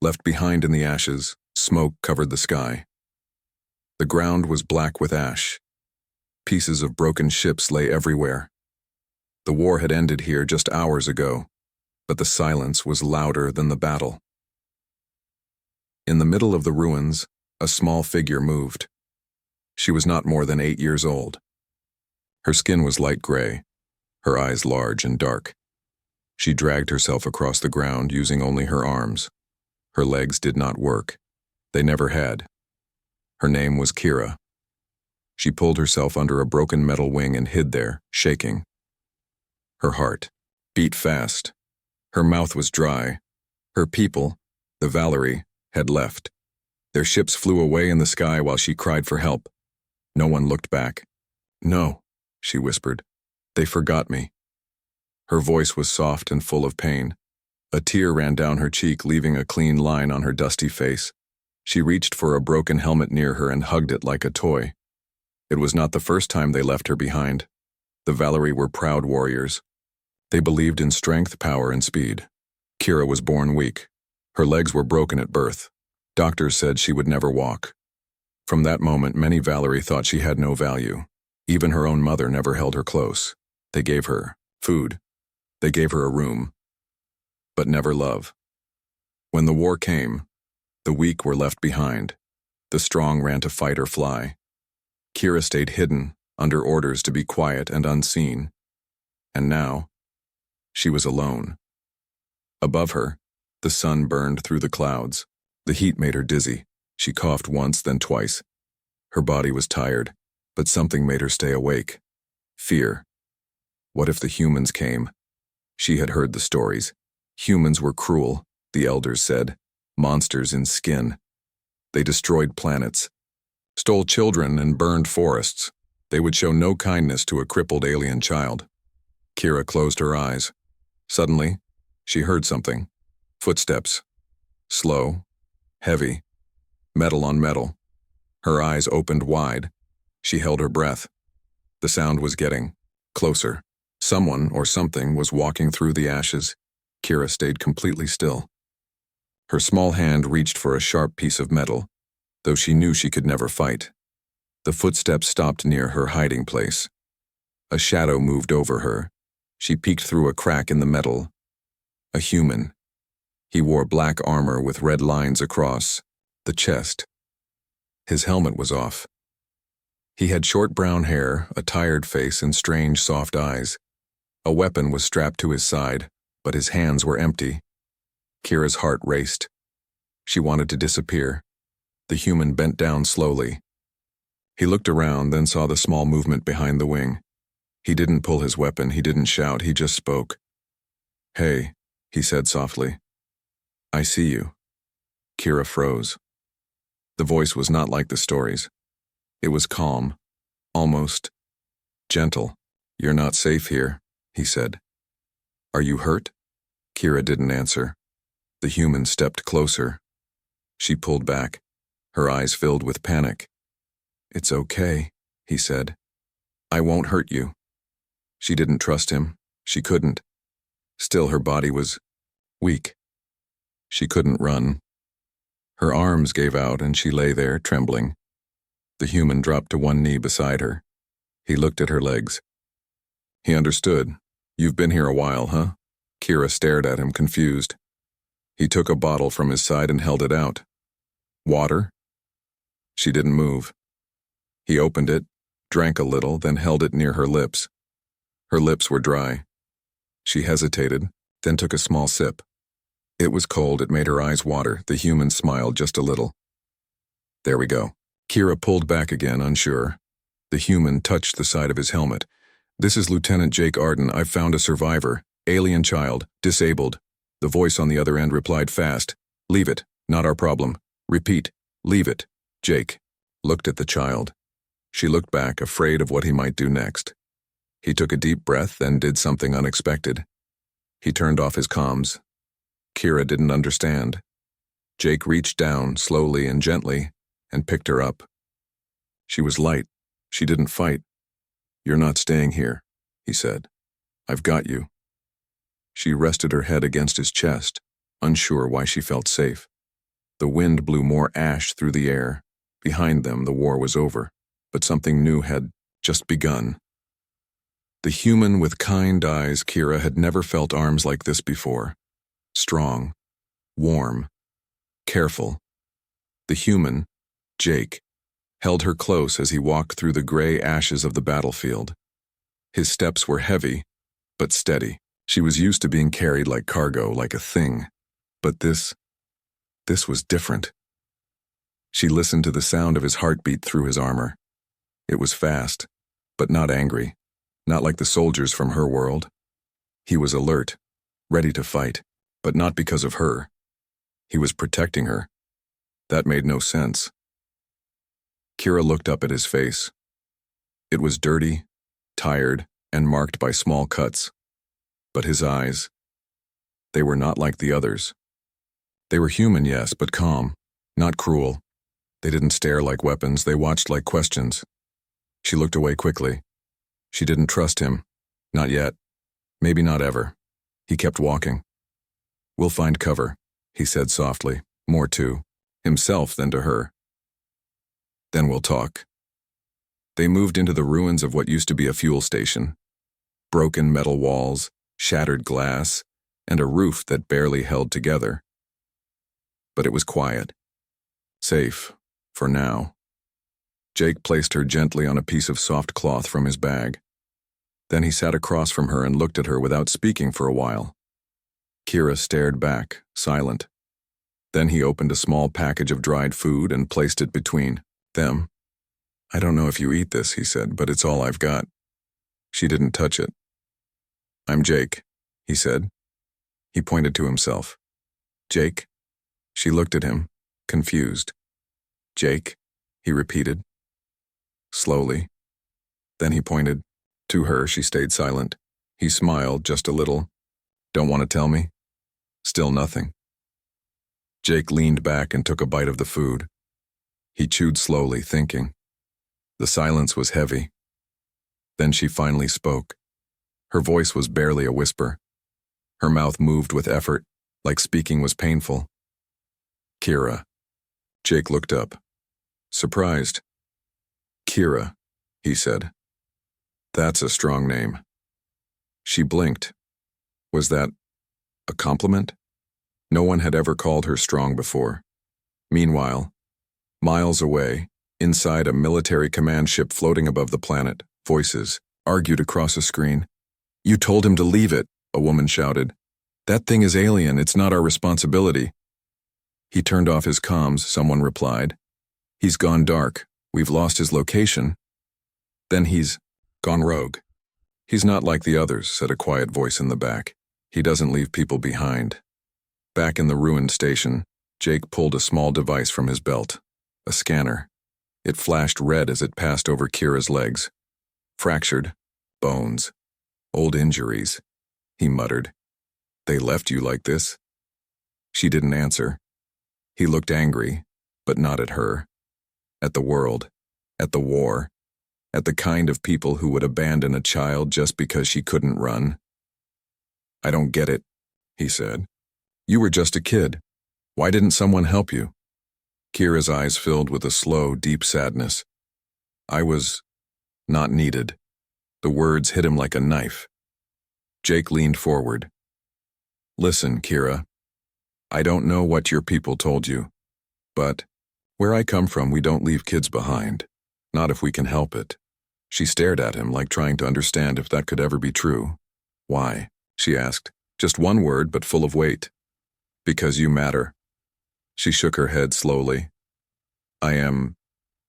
Left behind in the ashes, smoke covered the sky. The ground was black with ash. Pieces of broken ships lay everywhere. The war had ended here just hours ago, but the silence was louder than the battle. In the middle of the ruins, a small figure moved. She was not more than 8 years old. Her skin was light gray, her eyes large and dark. She dragged herself across the ground using only her arms. Her legs did not work. They never had. Her name was Kira. She pulled herself under a broken metal wing and hid there, shaking. Her heart beat fast. Her mouth was dry. Her people, the Valerie, had left. Their ships flew away in the sky while she cried for help. No one looked back. "No," she whispered. "They forgot me." Her voice was soft and full of pain. A tear ran down her cheek, leaving a clean line on her dusty face. She reached for a broken helmet near her and hugged it like a toy. It was not the first time they left her behind. The Valerie were proud warriors. They believed in strength, power, and speed. Kira was born weak. Her legs were broken at birth. Doctors said she would never walk. From that moment, many Valerie thought she had no value. Even her own mother never held her close. They gave her food. They gave her a room. But never love. When the war came, the weak were left behind. The strong ran to fight or fly. Kira stayed hidden, under orders to be quiet and unseen. And now, she was alone. Above her, the sun burned through the clouds. The heat made her dizzy. She coughed once, then twice. Her body was tired, but something made her stay awake. Fear. What if the humans came? She had heard the stories. Humans were cruel, the elders said. Monsters in skin. They destroyed planets, stole children and burned forests. They would show no kindness to a crippled alien child. Kira closed her eyes. Suddenly, she heard something. Footsteps. Slow, heavy, metal on metal. Her eyes opened wide. She held her breath. The sound was getting closer. Someone or something was walking through the ashes. Kira stayed completely still. Her small hand reached for a sharp piece of metal, though she knew she could never fight. The footsteps stopped near her hiding place. A shadow moved over her. She peeked through a crack in the metal. A human. He wore black armor with red lines across the chest. His helmet was off. He had short brown hair, a tired face, and strange, soft eyes. A weapon was strapped to his side, but his hands were empty. Kira's heart raced. She wanted to disappear. The human bent down slowly. He looked around, then saw the small movement behind the wing. He didn't pull his weapon, he didn't shout, he just spoke. "Hey," he said softly. "I see you." Kira froze. The voice was not like the stories. It was calm, almost gentle. "You're not safe here," he said. "Are you hurt?" Kira didn't answer. The human stepped closer. She pulled back, her eyes filled with panic. "It's okay," he said. "I won't hurt you." She didn't trust him. She couldn't. Still, her body was weak. She couldn't run. Her arms gave out and she lay there, trembling. The human dropped to one knee beside her. He looked at her legs. He understood. "You've been here a while, huh?" Kira stared at him, confused. He took a bottle from his side and held it out. "Water?" She didn't move. He opened it, drank a little, then held it near her lips. Her lips were dry. She hesitated, then took a small sip. It was cold, it made her eyes water. The human smiled just a little. "There we go." Kira pulled back again, unsure. The human touched the side of his helmet. "This is Lieutenant Jake Arden. I've found a survivor. Alien child. Disabled." The voice on the other end replied fast. "Leave it. Not our problem. Repeat. Leave it." Jake looked at the child. She looked back, afraid of what he might do next. He took a deep breath, then did something unexpected. He turned off his comms. Kira didn't understand. Jake reached down, slowly and gently, and picked her up. She was light. She didn't fight. "You're not staying here," he said. "I've got you." She rested her head against his chest, unsure why she felt safe. The wind blew more ash through the air. Behind them, the war was over, but something new had just begun. The human with kind eyes, Kira, had never felt arms like this before. Strong, warm, careful. The human, Jake, held her close as he walked through the gray ashes of the battlefield. His steps were heavy, but steady. She was used to being carried like cargo, like a thing. But this was different. She listened to the sound of his heartbeat through his armor. It was fast, but not angry, not like the soldiers from her world. He was alert, ready to fight, but not because of her. He was protecting her. That made no sense. Kira looked up at his face. It was dirty, tired, and marked by small cuts. But his eyes, they were not like the others. They were human, yes, but calm, not cruel. They didn't stare like weapons, they watched like questions. She looked away quickly. She didn't trust him. Not yet. Maybe not ever. He kept walking. "We'll find cover," he said softly, more to himself than to her. "Then we'll talk." They moved into the ruins of what used to be a fuel station. Broken metal walls, shattered glass, and a roof that barely held together. But it was quiet. Safe, for now. Jake placed her gently on a piece of soft cloth from his bag. Then he sat across from her and looked at her without speaking for a while. Kira stared back, silent. Then he opened a small package of dried food and placed it between them. "I don't know if you eat this," he said, "but it's all I've got." She didn't touch it. "I'm Jake," he said. He pointed to himself. "Jake?" She looked at him, confused. "Jake?" he repeated. Slowly. Then he pointed. To her, she stayed silent. He smiled just a little. "Don't want to tell me?" Still nothing. Jake leaned back and took a bite of the food. He chewed slowly, thinking. The silence was heavy. Then she finally spoke. Her voice was barely a whisper. Her mouth moved with effort, like speaking was painful. "Kira." Jake looked up, surprised. "Kira," he said. "That's a strong name." She blinked. Was that a compliment? No one had ever called her strong before. Meanwhile, miles away, inside a military command ship floating above the planet, voices argued across a screen. "You told him to leave it," a woman shouted. "That thing is alien, it's not our responsibility." "He turned off his comms," someone replied. "He's gone dark. We've lost his location." "Then he's gone rogue." "He's not like the others," said a quiet voice in the back. "He doesn't leave people behind." Back in the ruined station, Jake pulled a small device from his belt. A scanner. It flashed red as it passed over Kira's legs. "Fractured. Bones. Old injuries," he muttered. "They left you like this?" She didn't answer. He looked angry, but not at her. At the world. At the war. At the kind of people who would abandon a child just because she couldn't run. "I don't get it," he said. "You were just a kid. Why didn't someone help you?" Kira's eyes filled with a slow, deep sadness. "I was not needed." The words hit him like a knife. Jake leaned forward. "Listen, Kira. I don't know what your people told you, but where I come from, we don't leave kids behind. Not if we can help it." She stared at him like trying to understand if that could ever be true. "Why?" she asked. Just one word, but full of weight. "Because you matter." She shook her head slowly. "I am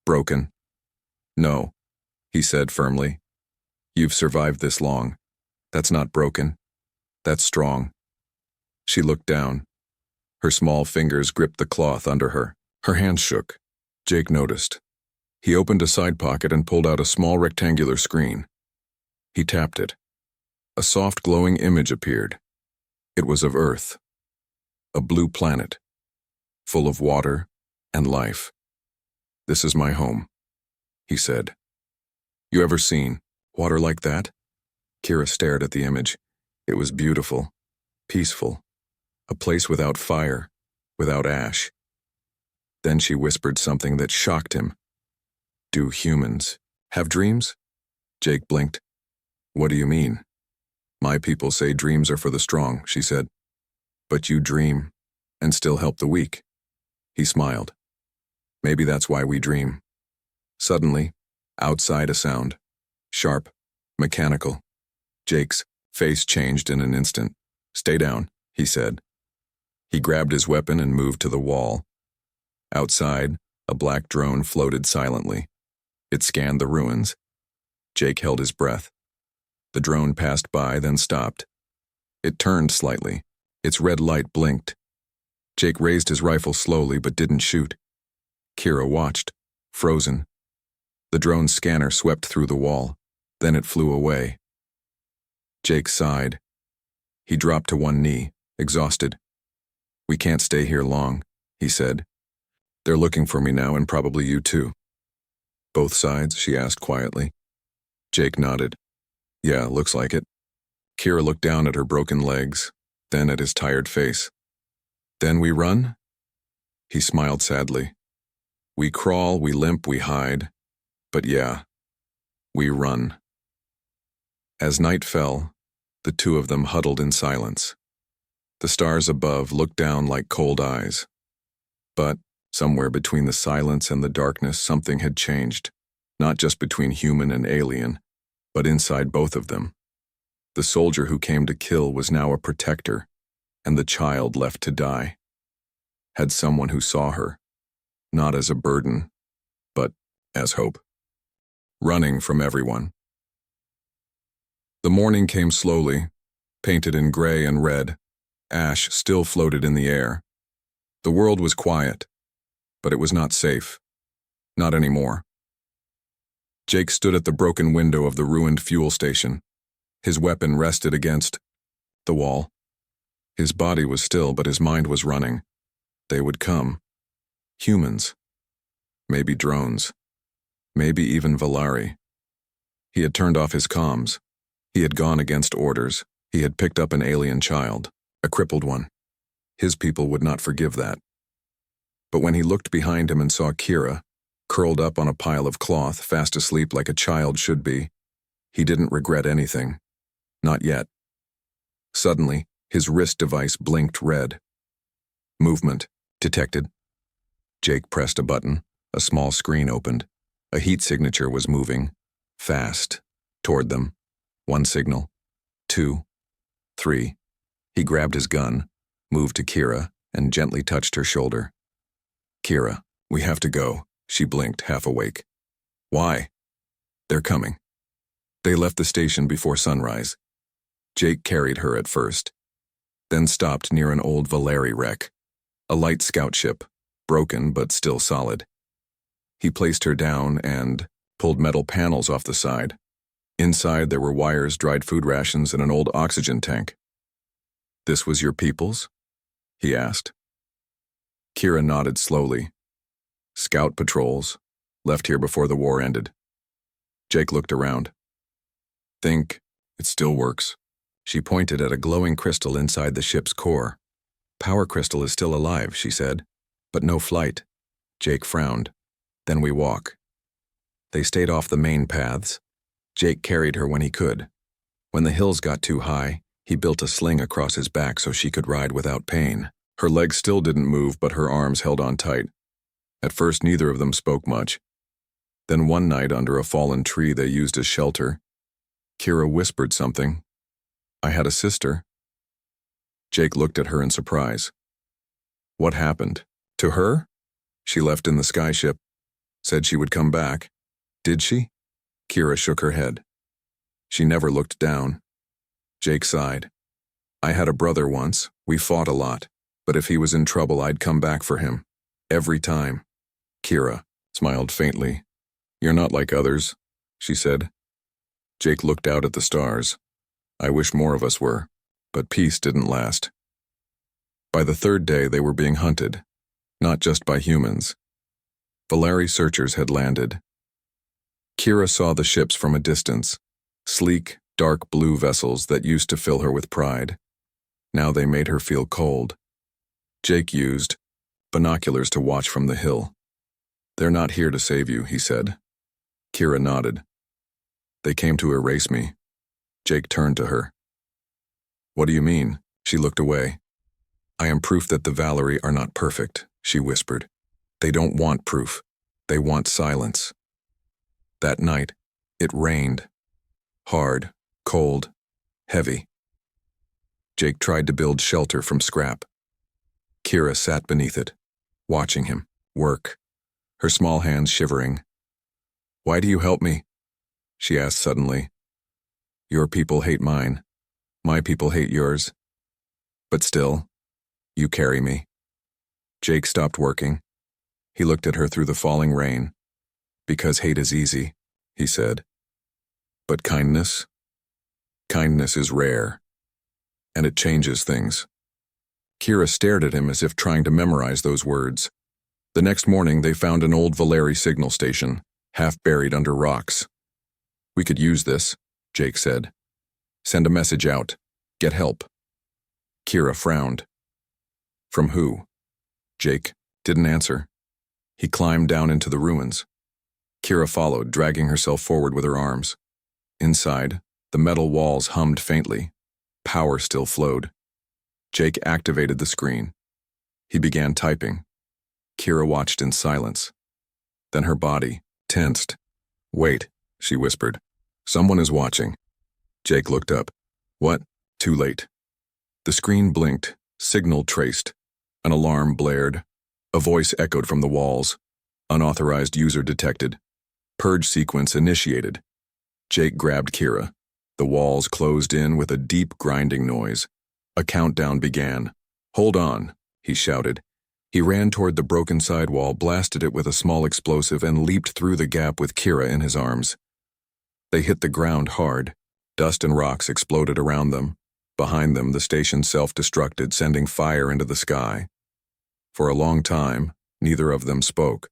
broken." "No," he said firmly. "You've survived this long. That's not broken. That's strong." She looked down. Her small fingers gripped the cloth under her. Her hands shook. Jake noticed. He opened a side pocket and pulled out a small rectangular screen. He tapped it. A soft glowing image appeared. It was of Earth. A blue planet. Full of water and life. "This is my home," he said. "You ever seen water like that?" Kira stared at the image. It was beautiful, peaceful. A place without fire, without ash. Then she whispered something that shocked him. Do humans have dreams? Jake blinked. What do you mean? My people say dreams are for the strong, she said. But you dream and still help the weak. He smiled. Maybe that's why we dream. Suddenly, outside a sound. Sharp, mechanical. Jake's face changed in an instant. Stay down, he said. He grabbed his weapon and moved to the wall. Outside, a black drone floated silently. It scanned the ruins. Jake held his breath. The drone passed by, then stopped. It turned slightly. Its red light blinked. Jake raised his rifle slowly but didn't shoot. Kira watched, frozen. The drone's scanner swept through the wall. Then it flew away. Jake sighed. He dropped to one knee, exhausted. We can't stay here long, he said. They're looking for me now and probably you too. Both sides? She asked quietly. Jake nodded. Yeah, looks like it. Kira looked down at her broken legs, then at his tired face. Then we run? He smiled sadly. We crawl, we limp, we hide. But yeah, we run. As night fell, the two of them huddled in silence. The stars above looked down like cold eyes. But somewhere between the silence and the darkness, something had changed, not just between human and alien, but inside both of them. The soldier who came to kill was now a protector, and the child left to die had someone who saw her, not as a burden, but as hope. Running from everyone. The morning came slowly, painted in gray and red. Ash still floated in the air. The world was quiet, but it was not safe. Not anymore. Jake stood at the broken window of the ruined fuel station. His weapon rested against the wall. His body was still, but his mind was running. They would come. Humans. Maybe drones. Maybe even Valari. He had turned off his comms. He had gone against orders. He had picked up an alien child, a crippled one. His people would not forgive that. But when he looked behind him and saw Kira, curled up on a pile of cloth, fast asleep like a child should be, he didn't regret anything. Not yet. Suddenly, his wrist device blinked red. Movement detected. Jake pressed a button. A small screen opened. A heat signature was moving, fast, toward them. One signal. 2. 3. He grabbed his gun, moved to Kira, and gently touched her shoulder. Kira, we have to go, she blinked, half awake. Why? They're coming. They left the station before sunrise. Jake carried her at first, then stopped near an old Valari wreck, a light scout ship, broken but still solid. He placed her down and pulled metal panels off the side. Inside there were wires, dried food rations, and an old oxygen tank. This was your people's? He asked. Kira nodded slowly. Scout patrols, left here before the war ended. Jake looked around. Think, it still works. She pointed at a glowing crystal inside the ship's core. Power crystal is still alive, she said, but no flight. Jake frowned. Then we walk. They stayed off the main paths. Jake carried her when he could. When the hills got too high, he built a sling across his back so she could ride without pain. Her legs still didn't move, but her arms held on tight. At first, neither of them spoke much. Then one night, under a fallen tree they used as shelter, Kira whispered something. I had a sister. Jake looked at her in surprise. What happened? To her? She left in the skyship. Said she would come back. Did she? Kira shook her head. She never looked down. Jake sighed. I had a brother once. We fought a lot. But if he was in trouble, I'd come back for him. Every time. Kira smiled faintly. You're not like others, she said. Jake looked out at the stars. I wish more of us were. But peace didn't last. By the third day, they were being hunted. Not just by humans. Valari searchers had landed. Kira saw the ships from a distance, sleek, dark blue vessels that used to fill her with pride. Now they made her feel cold. Jake used binoculars to watch from the hill. "They're not here to save you," he said. Kira nodded. "They came to erase me." Jake turned to her. "What do you mean?" She looked away. "I am proof that the Valerie are not perfect," she whispered. "They don't want proof. They want silence." That night, it rained. Hard, cold, heavy. Jake tried to build shelter from scrap. Kira sat beneath it, watching him work, her small hands shivering. "Why do you help me?" she asked suddenly. "Your people hate mine. My people hate yours. But still, you carry me." Jake stopped working. He looked at her through the falling rain. "Because hate is easy," he said. "But kindness? Kindness is rare. And it changes things." Kira stared at him as if trying to memorize those words. The next morning, they found an old Valeri signal station, half buried under rocks. "We could use this," Jake said. "Send a message out. Get help." Kira frowned. "From who?" Jake didn't answer. He climbed down into the ruins. Kira followed, dragging herself forward with her arms. Inside, the metal walls hummed faintly. Power still flowed. Jake activated the screen. He began typing. Kira watched in silence. Then her body tensed. "Wait," she whispered. "Someone is watching." Jake looked up. "What?" Too late. The screen blinked, signal traced. An alarm blared. A voice echoed from the walls. "Unauthorized user detected. Purge sequence initiated." Jake grabbed Kira. The walls closed in with a deep grinding noise. A countdown began. "Hold on," he shouted. He ran toward the broken sidewall, blasted it with a small explosive, and leaped through the gap with Kira in his arms. They hit the ground hard. Dust and rocks exploded around them. Behind them, the station self-destructed, sending fire into the sky. For a long time, neither of them spoke.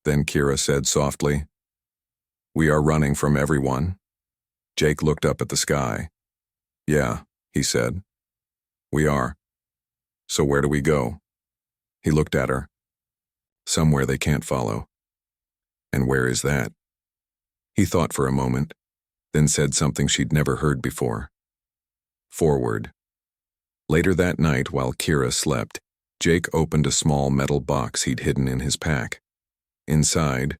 Then Kira said softly, "We are running from everyone." Jake looked up at the sky. "Yeah," he said. "We are. So where do we go?" He looked at her. "Somewhere they can't follow." "And where is that?" He thought for a moment, then said something she'd never heard before. "Forward." Later that night, while Kira slept, Jake opened a small metal box he'd hidden in his pack. Inside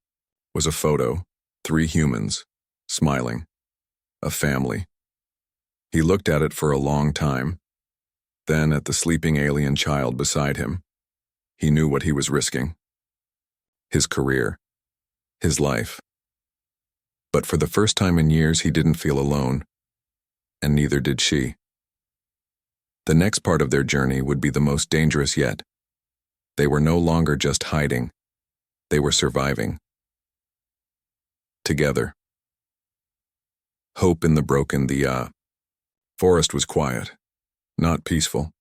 was a photo, 3 humans, smiling. A family. He looked at it for a long time, then at the sleeping alien child beside him. He knew what he was risking. His career. His life. But for the first time in years, he didn't feel alone, and neither did she. The next part of their journey would be the most dangerous yet. They were no longer just hiding. They were surviving. Together. Hope in the broken. The forest was quiet, not peaceful.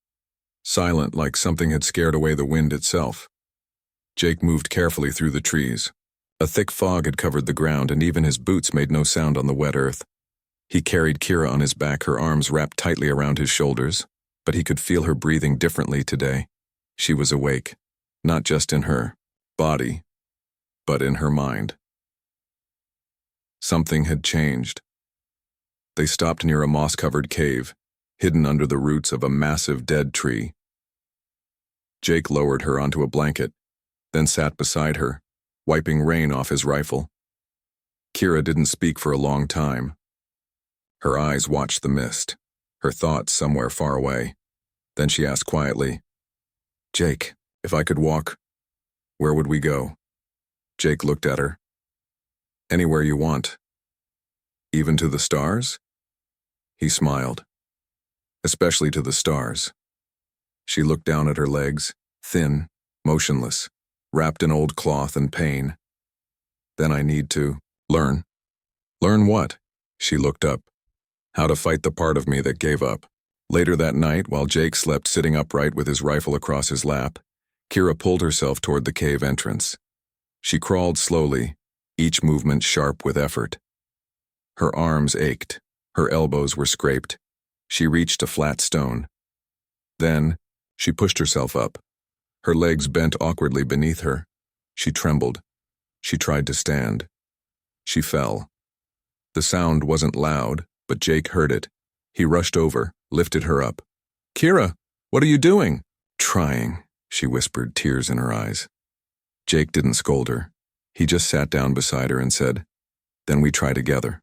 Silent, like something had scared away the wind itself. Jake moved carefully through the trees. A thick fog had covered the ground, and even his boots made no sound on the wet earth. He carried Kira on his back, her arms wrapped tightly around his shoulders, but he could feel her breathing differently today. She was awake, not just in her body, but in her mind. Something had changed. They stopped near a moss-covered cave, hidden under the roots of a massive dead tree. Jake lowered her onto a blanket, then sat beside her, wiping rain off his rifle. Kira didn't speak for a long time. Her eyes watched the mist, her thoughts somewhere far away. Then she asked quietly, "Jake, if I could walk, where would we go?" Jake looked at her. "Anywhere you want." "Even to the stars?" He smiled. "Especially to the stars." She looked down at her legs, thin, motionless, wrapped in old cloth and pain. "Then I need to learn." "Learn what?" She looked up. "How to fight the part of me that gave up." Later that night, while Jake slept sitting upright with his rifle across his lap, Kira pulled herself toward the cave entrance. She crawled slowly, each movement sharp with effort. Her arms ached, her elbows were scraped. She reached a flat stone. Then, she pushed herself up. Her legs bent awkwardly beneath her. She trembled. She tried to stand. She fell. The sound wasn't loud, but Jake heard it. He rushed over, lifted her up. "Kira, what are you doing?" "Trying," she whispered, tears in her eyes. Jake didn't scold her. He just sat down beside her and said, "Then we try together."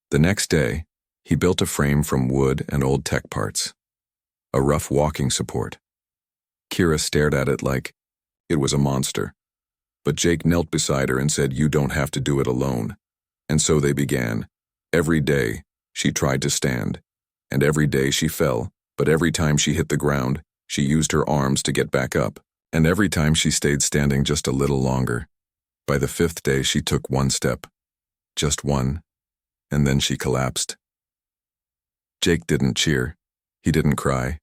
The next day, he built a frame from wood and old tech parts. A rough walking support. Kira stared at it like it was a monster. But Jake knelt beside her and said, "You don't have to do it alone." And so they began. Every day, she tried to stand. And every day she fell, but every time she hit the ground, she used her arms to get back up. And every time she stayed standing just a little longer. By the 5th day, she took one step. Just one. And then she collapsed. Jake didn't cheer. He didn't cry.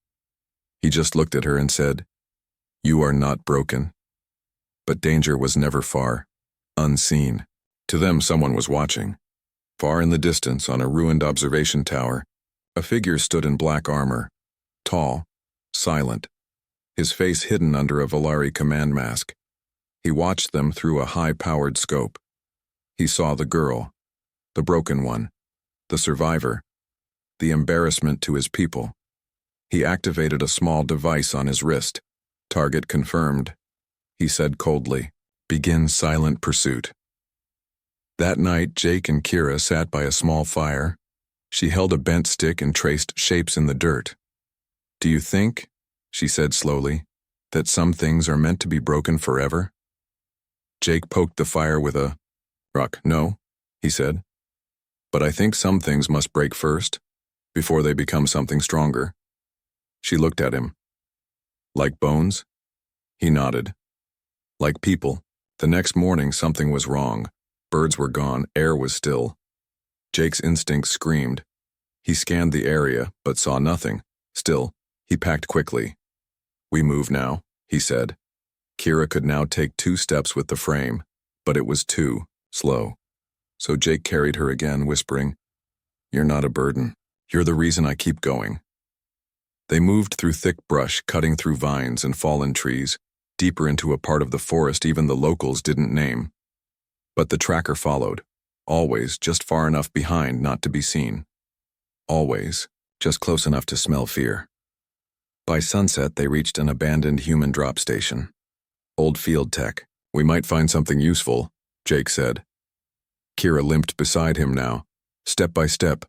He just looked at her and said, "You are not broken." But danger was never far, unseen. To them, someone was watching. Far in the distance, on a ruined observation tower, a figure stood in black armor, tall, silent, his face hidden under a Valari command mask. He watched them through a high-powered scope. He saw the girl, the broken one, the survivor, the embarrassment to his people. He activated a small device on his wrist. "Target confirmed," he said coldly. "Begin silent pursuit." That night, Jake and Kira sat by a small fire. She held a bent stick and traced shapes in the dirt. "Do you think," she said slowly, "that some things are meant to be broken forever?" Jake poked the fire with a rock. "No," he said. "But I think some things must break first, before they become something stronger." She looked at him. "Like bones?" He nodded. "Like people." The next morning, something was wrong. Birds were gone, air was still. Jake's instincts screamed. He scanned the area, but saw nothing. Still, he packed quickly. "We move now," he said. Kira could now take 2 steps with the frame, but it was too slow. So Jake carried her again, whispering, "You're not a burden. You're the reason I keep going." They moved through thick brush, cutting through vines and fallen trees, deeper into a part of the forest even the locals didn't name. But the tracker followed, always just far enough behind not to be seen. Always just close enough to smell fear. By sunset, they reached an abandoned human drop station. "Old field tech. We might find something useful," Jake said. Kira limped beside him now, step by step,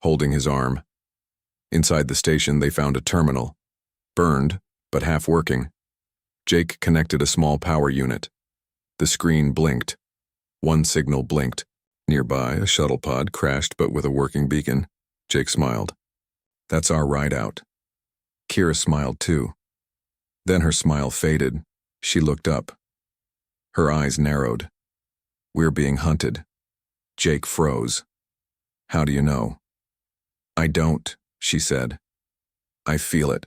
holding his arm. Inside the station, they found a terminal. Burned, but half working. Jake connected a small power unit. The screen blinked. One signal blinked. Nearby, a shuttle pod crashed but with a working beacon. Jake smiled. "That's our ride out." Kira smiled too. Then her smile faded. She looked up. Her eyes narrowed. "We're being hunted." Jake froze. "How do you know?" "I don't," she said. "I feel it."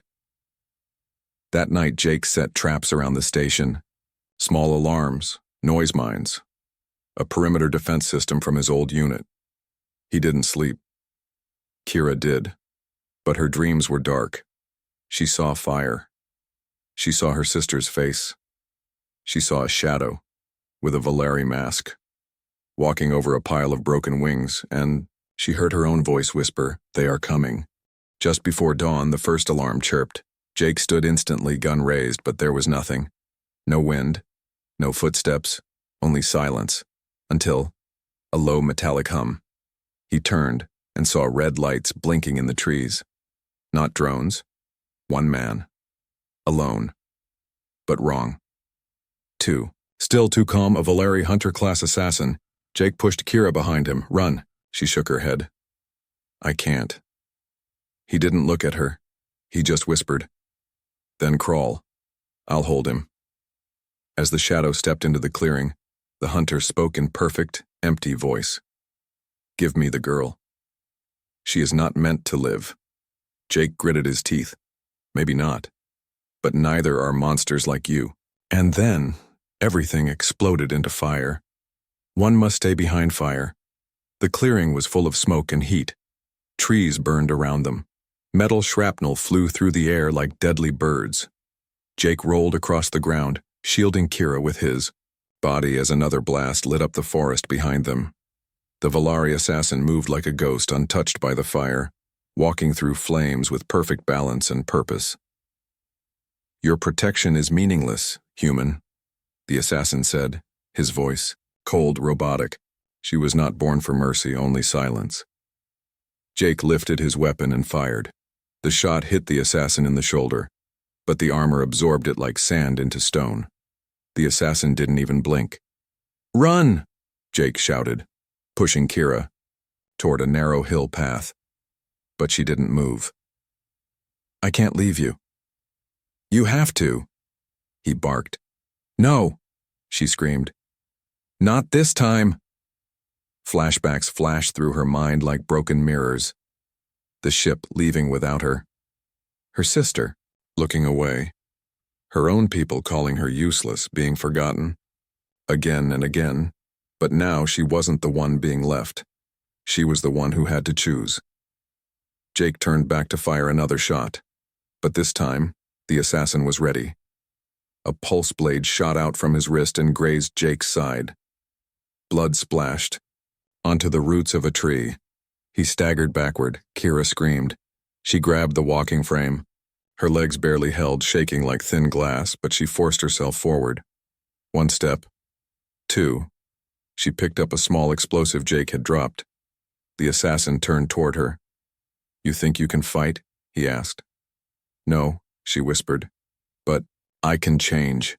That night, Jake set traps around the station. Small alarms, noise mines. A perimeter defense system from his old unit. He didn't sleep. Kira did. But her dreams were dark. She saw fire. She saw her sister's face. She saw a shadow, with a Valari mask, walking over a pile of broken wings, and she heard her own voice whisper, "They are coming." Just before dawn, the first alarm chirped. Jake stood instantly, gun raised, but there was nothing. No wind, no footsteps, only silence. Until a low metallic hum. He turned and saw red lights blinking in the trees. Not drones. One man. Alone. But wrong. 2. Still too calm, a Valari Hunter-class assassin. Jake pushed Kira behind him. "Run." She shook her head. "I can't." He didn't look at her. He just whispered, "Then crawl. I'll hold him." As the shadow stepped into the clearing, the hunter spoke in perfect, empty voice. "Give me the girl. She is not meant to live." Jake gritted his teeth. "Maybe not. But neither are monsters like you." And then, everything exploded into fire. One must stay behind fire. The clearing was full of smoke and heat. Trees burned around them. Metal shrapnel flew through the air like deadly birds. Jake rolled across the ground, shielding Kira with his body as another blast lit up the forest behind them. The Valari assassin moved like a ghost, untouched by the fire, walking through flames with perfect balance and purpose. "Your protection is meaningless, human," the assassin said, his voice cold, robotic. She was not born for mercy, only silence. Jake lifted his weapon and fired. The shot hit the assassin in the shoulder, but the armor absorbed it like sand into stone. The assassin didn't even blink. "Run!" Jake shouted, pushing Kira toward a narrow hill path. But she didn't move. "I can't leave you." "You have to," he barked. "No," she screamed. "Not this time." Flashbacks flashed through her mind like broken mirrors. The ship leaving without her. Her sister, looking away. Her own people calling her useless, being forgotten. Again and again. But now she wasn't the one being left. She was the one who had to choose. Jake turned back to fire another shot. But this time, the assassin was ready. A pulse blade shot out from his wrist and grazed Jake's side. Blood splashed onto the roots of a tree. He staggered backward. Kira screamed. She grabbed the walking frame. Her legs barely held, shaking like thin glass, but she forced herself forward. One step. Two. She picked up a small explosive Jake had dropped. The assassin turned toward her. "You think you can fight?" he asked. "No," she whispered. "But I can change."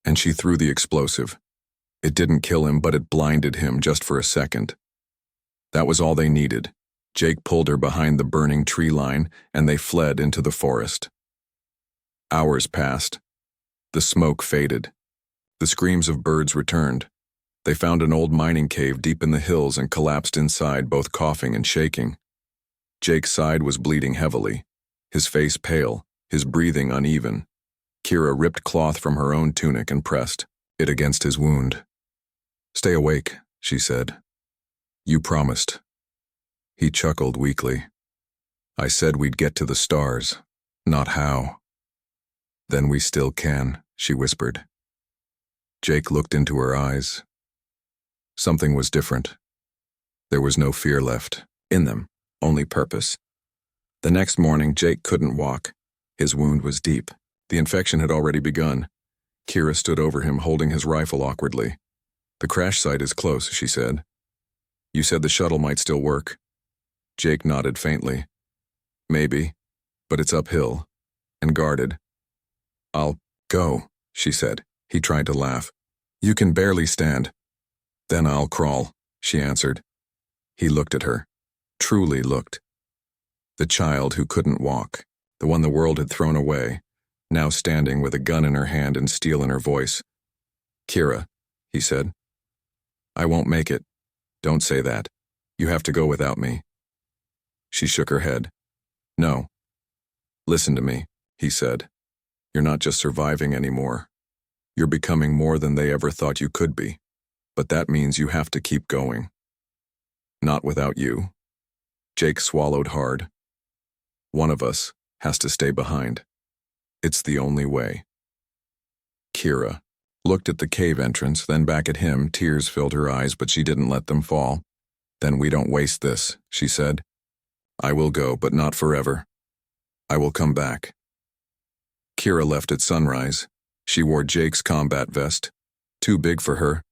And she threw the explosive. It didn't kill him, but it blinded him just for a second. That was all they needed. Jake pulled her behind the burning tree line, and they fled into the forest. Hours passed. The smoke faded. The screams of birds returned. They found an old mining cave deep in the hills and collapsed inside, both coughing and shaking. Jake's side was bleeding heavily, his face pale, his breathing uneven. Kira ripped cloth from her own tunic and pressed it against his wound. "Stay awake," she said. "You promised." He chuckled weakly. "I said we'd get to the stars, not how." "Then we still can," she whispered. Jake looked into her eyes. Something was different. There was no fear left in them, only purpose. The next morning, Jake couldn't walk. His wound was deep. The infection had already begun. Kira stood over him, holding his rifle awkwardly. "The crash site is close," she said. "You said the shuttle might still work." Jake nodded faintly. "Maybe, but it's uphill and guarded." "I'll go," she said. He tried to laugh. "You can barely stand." "Then I'll crawl," she answered. He looked at her. Truly looked. The child who couldn't walk, the one the world had thrown away, now standing with a gun in her hand and steel in her voice. "Kira," he said. "I won't make it. Don't say that. You have to go without me." She shook her head. "No. Listen to me," he said. "You're not just surviving anymore. You're becoming more than they ever thought you could be. But that means you have to keep going. Not without you." Jake swallowed hard. "One of us has to stay behind. It's the only way." Kira looked at the cave entrance, then back at him. Tears filled her eyes, but she didn't let them fall. "Then we don't waste this," she said. "I will go, but not forever. I will come back." Kira left at sunrise. She wore Jake's combat vest. Too big for her,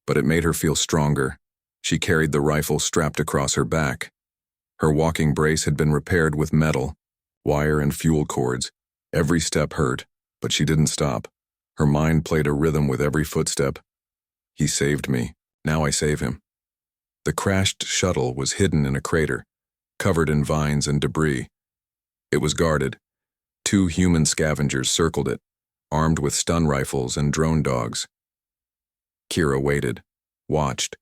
but it made her feel stronger. She carried the rifle strapped across her back. Her walking brace had been repaired with metal, wire and fuel cords. Every step hurt, but she didn't stop. Her mind played a rhythm with every footstep. He saved me. Now I save him. The crashed shuttle was hidden in a crater, covered in vines and debris. It was guarded. 2 human scavengers circled it, armed with stun rifles and drone dogs. Kira waited, watched.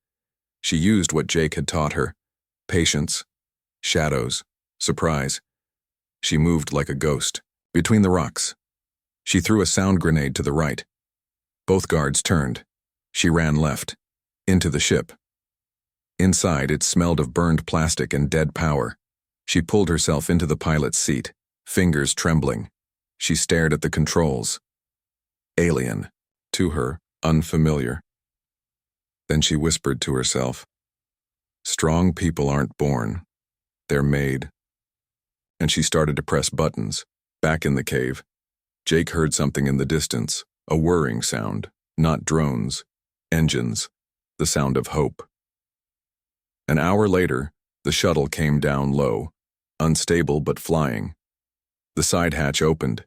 She used what Jake had taught her: patience, shadows, surprise. She moved like a ghost, between the rocks. She threw a sound grenade to the right. Both guards turned. She ran left, into the ship. Inside, it smelled of burned plastic and dead power. She pulled herself into the pilot's seat, fingers trembling. She stared at the controls. Alien. To her, unfamiliar. Then she whispered to herself, "Strong people aren't born. They're made." And she started to press buttons. Back in the cave, Jake heard something in the distance, a whirring sound, not drones, engines, the sound of hope. An hour later, the shuttle came down low, unstable but flying. The side hatch opened.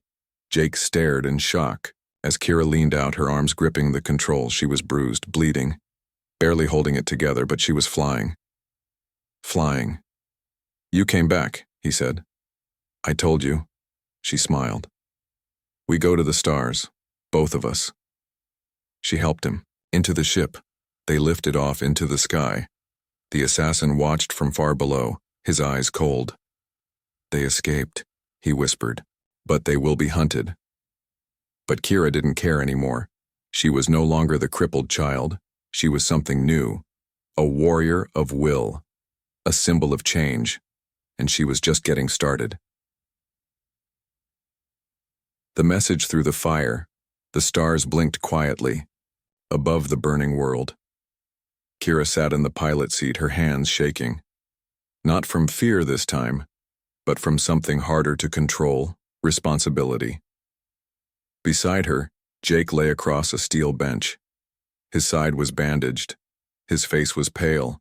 Jake stared in shock as Kira leaned out, her arms gripping the controls. She was bruised, bleeding, barely holding it together, but she was flying. Flying. "You came back," he said. "I told you." She smiled. "We go to the stars, both of us." She helped him. Into the ship. They lifted off into the sky. The assassin watched from far below, his eyes cold. "They escaped," he whispered, "but they will be hunted." But Kira didn't care anymore. She was no longer the crippled child. She was something new, a warrior of will, a symbol of change, and she was just getting started. The message through the fire. The stars blinked quietly, above the burning world. Kira sat in the pilot seat, her hands shaking. Not from fear this time, but from something harder to control, responsibility. Beside her, Jake lay across a steel bench. His side was bandaged. His face was pale.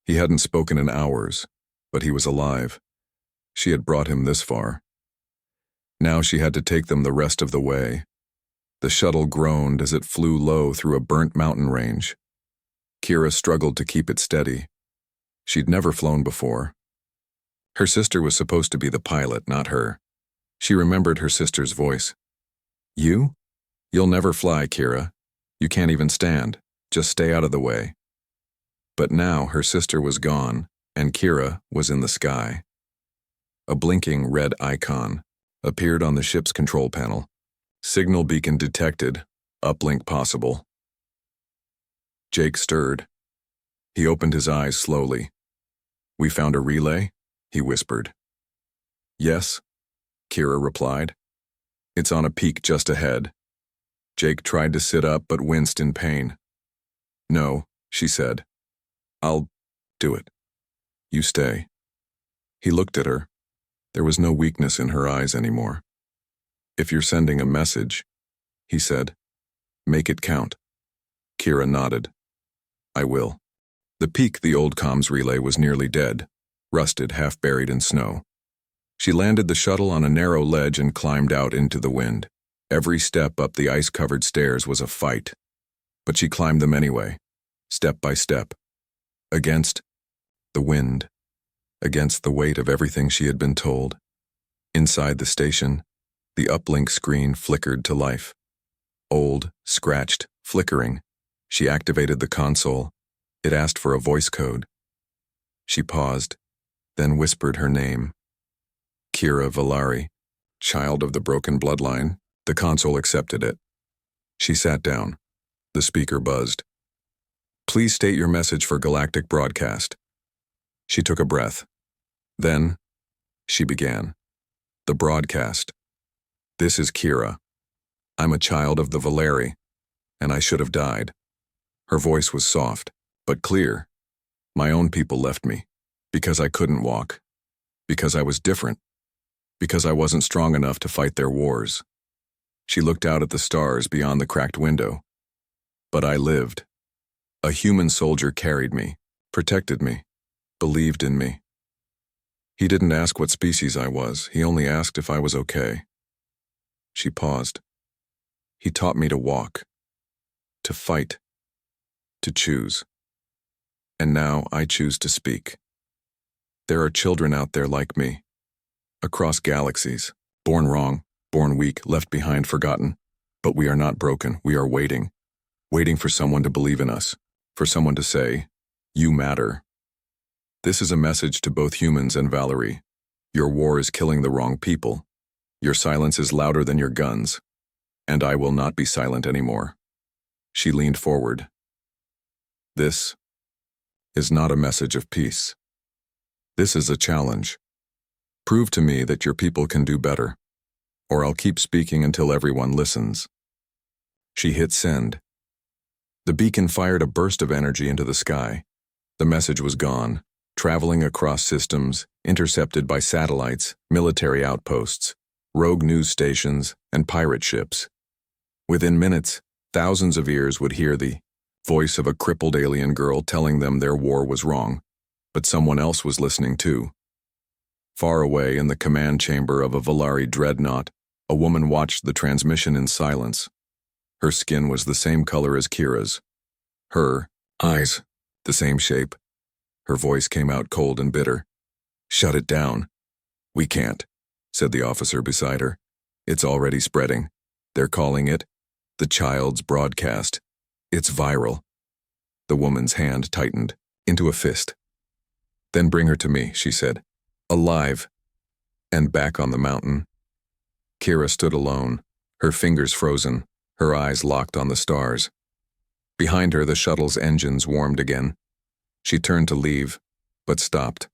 He hadn't spoken in hours, but he was alive. She had brought him this far. Now she had to take them the rest of the way. The shuttle groaned as it flew low through a burnt mountain range. Kira struggled to keep it steady. She'd never flown before. Her sister was supposed to be the pilot, not her. She remembered her sister's voice. "You? You'll never fly, Kira. You can't even stand. Just stay out of the way." But now her sister was gone, and Kira was in the sky. A blinking red icon appeared on the ship's control panel. Signal beacon detected. Uplink possible. Jake stirred. He opened his eyes slowly. "We found a relay?" he whispered. "Yes," Kira replied. "It's on a peak just ahead." Jake tried to sit up but winced in pain. "No," she said. "I'll do it. You stay." He looked at her. There was no weakness in her eyes anymore. "If you're sending a message," he said, "make it count." Kira nodded. "I will." The peak, the old comms relay, was nearly dead, rusted, half buried in snow. She landed the shuttle on a narrow ledge and climbed out into the wind. Every step up the ice-covered stairs was a fight, but she climbed them anyway, step by step, against the wind, against the weight of everything she had been told. Inside the station, the uplink screen flickered to life. Old, scratched, flickering. She activated the console. It asked for a voice code. She paused, then whispered her name. Kira Valari, child of the broken bloodline. The console accepted it. She sat down. The speaker buzzed. "Please state your message for galactic broadcast." She took a breath. Then, she began. "The broadcast. This is Kira. I'm a child of the Valeri, and I should have died." Her voice was soft, but clear. "My own people left me, because I couldn't walk, because I was different, because I wasn't strong enough to fight their wars." She looked out at the stars beyond the cracked window. "But I lived. A human soldier carried me, protected me, believed in me. He didn't ask what species I was, he only asked if I was okay." She paused. "He taught me to walk, to fight, to choose. And now I choose to speak. There are children out there like me, across galaxies, born wrong, born weak, left behind, forgotten. But we are not broken, we are waiting for someone to believe in us, for someone to say, 'You matter.' This is a message to both humans and Valerie. Your war is killing the wrong people. Your silence is louder than your guns. And I will not be silent anymore." She leaned forward. "This is not a message of peace. This is a challenge. Prove to me that your people can do better. or I'll keep speaking until everyone listens." She hit send. The beacon fired a burst of energy into the sky. The message was gone, traveling across systems, intercepted by satellites, military outposts, rogue news stations, and pirate ships. Within minutes, thousands of ears would hear the voice of a crippled alien girl telling them their war was wrong, but someone else was listening too. Far away in the command chamber of a Volari dreadnought, a woman watched the transmission in silence. Her skin was the same color as Kira's. Her eyes, the same shape. Her voice came out cold and bitter. "Shut it down." "We can't," said the officer beside her. "It's already spreading. They're calling it the child's broadcast. It's viral." The woman's hand tightened into a fist. "Then bring her to me," she said. "Alive." And back on the mountain, Kira stood alone, her fingers frozen, her eyes locked on the stars. Behind her, the shuttle's engines warmed again. She turned to leave, but stopped.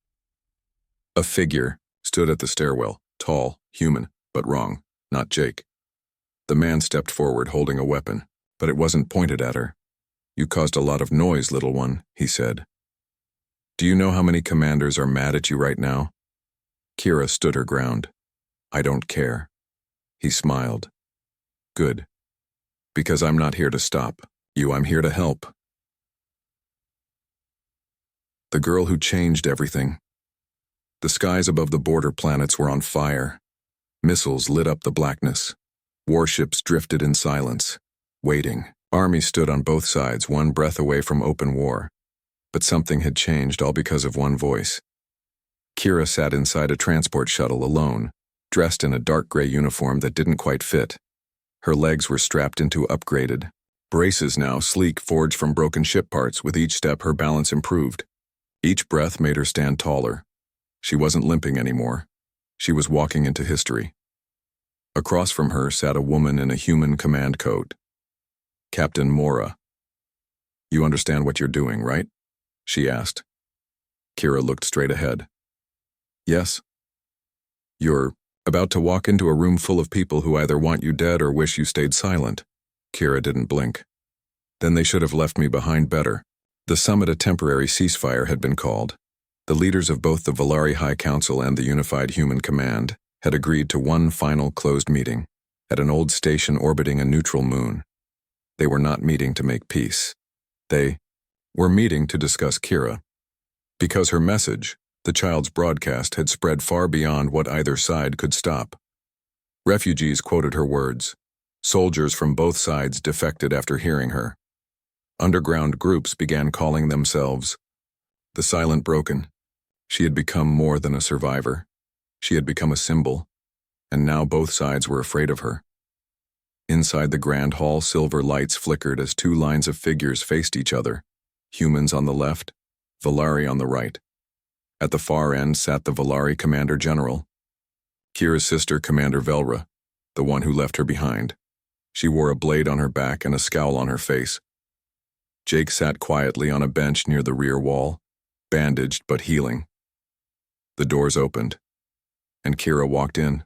A figure stood at the stairwell, tall, human, but wrong, not Jake. The man stepped forward holding a weapon, but it wasn't pointed at her. "You caused a lot of noise, little one," he said. "Do you know how many commanders are mad at you right now?" Kira stood her ground. "I don't care." He smiled. "Good. Because I'm not here to stop you, I'm here to help." The girl who changed everything. The skies above the border planets were on fire. Missiles lit up the blackness. Warships drifted in silence, waiting. Armies stood on both sides, one breath away from open war. But something had changed, all because of one voice. Kira sat inside a transport shuttle alone, dressed in a dark gray uniform that didn't quite fit. Her legs were strapped into upgraded braces now, sleek, forged from broken ship parts. With each step, her balance improved. Each breath made her stand taller. She wasn't limping anymore. She was walking into history. Across from her sat a woman in a human command coat. Captain Mora. "You understand what you're doing, right?" she asked. Kira looked straight ahead. "Yes." "You're about to walk into a room full of people who either want you dead or wish you stayed silent." Kira didn't blink. "Then they should have left me behind better." The summit, a temporary ceasefire, had been called. The leaders of both the Volari High Council and the Unified Human Command had agreed to one final closed meeting at an old station orbiting a neutral moon. They were not meeting to make peace. They were meeting to discuss Kira. Because her message, the child's broadcast, had spread far beyond what either side could stop. Refugees quoted her words. Soldiers from both sides defected after hearing her. Underground groups began calling themselves the Silent Broken. She had become more than a survivor. She had become a symbol, and now both sides were afraid of her. Inside the grand hall, silver lights flickered as two lines of figures faced each other, humans on the left, Volari on the right. At the far end sat the Volari Commander General, Kira's sister, Commander Velra, the one who left her behind. She wore a blade on her back and a scowl on her face. Jake sat quietly on a bench near the rear wall, bandaged but healing. The doors opened, and Kira walked in.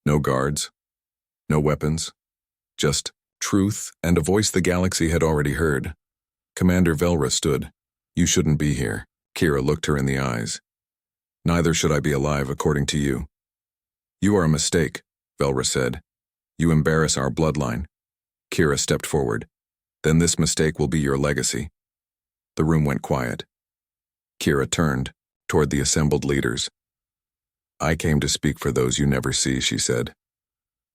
No guards, no weapons, just truth and a voice the galaxy had already heard. Commander Velra stood. "You shouldn't be here." Kira looked her in the eyes. "Neither should I be alive, according to you." "You are a mistake," Velra said. "You embarrass our bloodline." Kira stepped forward. "Then this mistake will be your legacy." The room went quiet. Kira turned toward the assembled leaders. "I came to speak for those you never see," she said.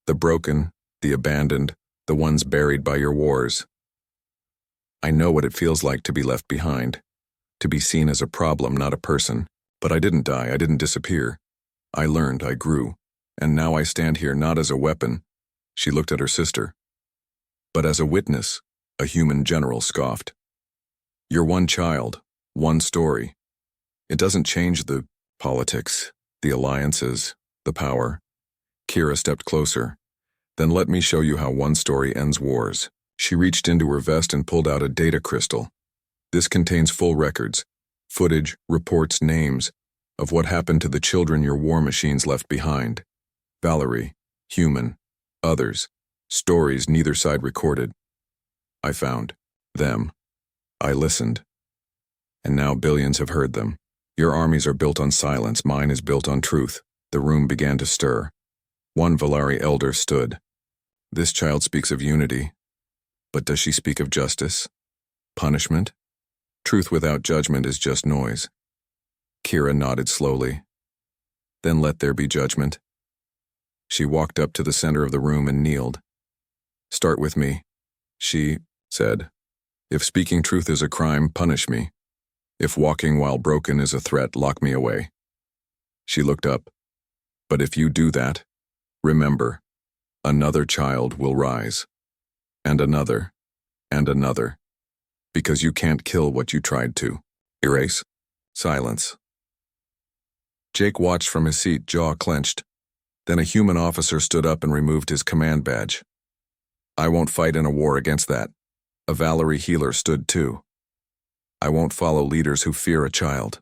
"The broken, the abandoned, the ones buried by your wars. I know what it feels like to be left behind, to be seen as a problem, not a person. But I didn't die, I didn't disappear. I learned, I grew, and now I stand here not as a weapon," she looked at her sister, "but as a witness," a human general scoffed. "You're one child, one story. It doesn't change the politics, the alliances, the power." Kira stepped closer. "Then let me show you how one story ends wars." She reached into her vest and pulled out a data crystal. "This contains full records, footage, reports, names, of what happened to the children your war machines left behind. Valerie, human, others, stories neither side recorded. I found them. I listened. And now billions have heard them. Your armies are built on silence, mine is built on truth. The room began to stir. One Valari elder stood. This child speaks of unity, but does she speak of justice? Punishment? Truth without judgment is just noise. Kira nodded slowly. Then let there be judgment. She walked up to the center of the room and kneeled. Start with me, she said. If speaking truth is a crime, punish me. If walking while broken is a threat, lock me away. She looked up. But if you do that, remember, another child will rise. And another. And another. Because you can't kill what you tried to. Erase. Silence. Jake watched from his seat, jaw clenched. Then a human officer stood up and removed his command badge. I won't fight in a war against that. A Valari healer stood too. I won't follow leaders who fear a child.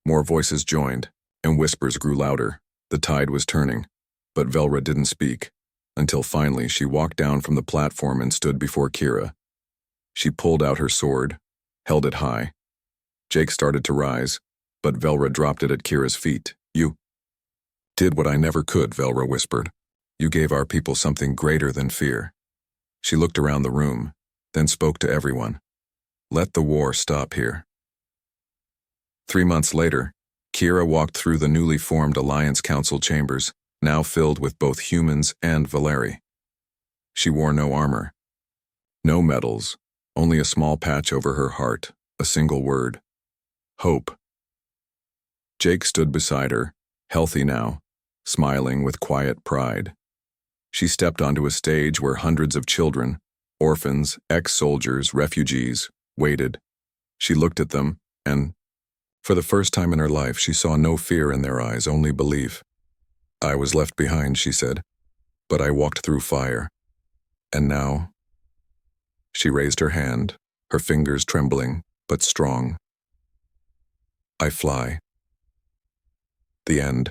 More voices joined, and whispers grew louder. The tide was turning, but Velra didn't speak, until finally she walked down from the platform and stood before Kira. She pulled out her sword, held it high. Jake started to rise, but Velra dropped it at Kira's feet. You did what I never could, Velra whispered. You gave our people something greater than fear. She looked around the room, then spoke to everyone. Let the war stop here. 3 months later, Kira walked through the newly formed Alliance Council chambers, now filled with both humans and Valari. She wore no armor, no medals, only a small patch over her heart, a single word. Hope. Jake stood beside her, healthy now, smiling with quiet pride. She stepped onto a stage where hundreds of children, orphans, ex-soldiers, refugees, waited. She looked at them, and, for the first time in her life, she saw no fear in their eyes, only belief. I was left behind, she said, but I walked through fire. And now? She raised her hand, her fingers trembling, but strong. I fly. The end.